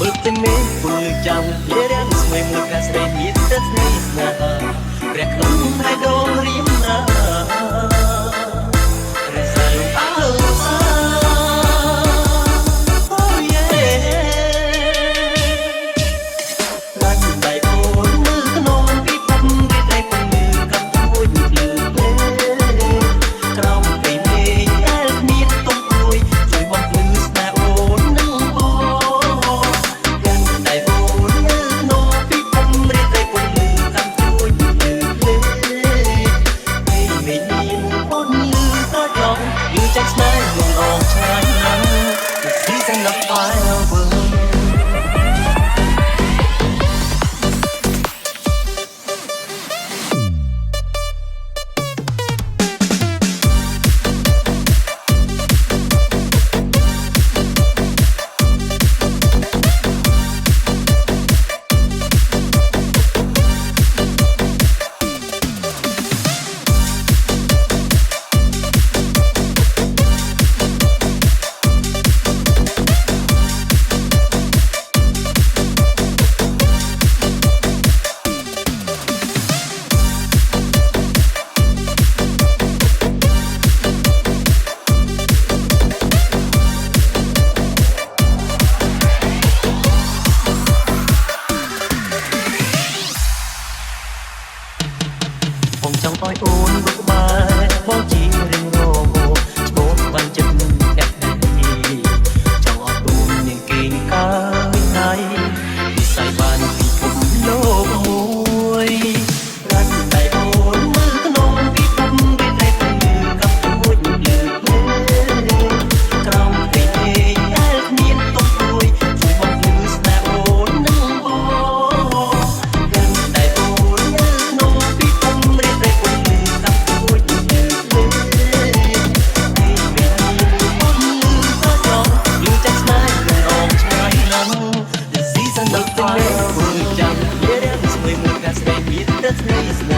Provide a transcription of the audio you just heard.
មើលតែមេពុលចាំលេរាំងស្មីមួយកាស្រីមានតែស្នេហ៍ស្នេហាព្រះក្នុងហើយដងរៀមណារសាលអើសាអូយេឡានដៃអូនមើលក្នុងពីពុំរីតែពុំមើលកំពួយភ្លឺក្រោមពីមេដែលមានទុំពួយជួយបំភ្លឺស្នេហ៍អូននឹងបងจากสายลมออกชายนั้นแต่สีสันนับไปแล้วเบิ่งผมចង់ឲ្យអូនមកក្បែរបងជារៀងរងឈ្មោះបានចិត្តនឹងតែចង់អត់ទូននាងគេងកាយណៃវិស័យបានពីពុំលោកមួយរាត់តែអូនមើលក្នុងពីពុំរីតែពុំមើលកំពួយលើកក្រោមពីដែលមានទុកពួយជួយបំភ្លឺស្នេហ៍អូននឹងបងតែអូនមើលក្នុងពីពុំរីតែពុំមើលកំពួយលើកពីមានពុំលើក៏ចង់លឺចាក់ស្នេហ៍នឹងអងឆ្ងាយណាស់The season of the night ចាំ Yeah, this way មួយកាស្រីមានតែស្នេហ៍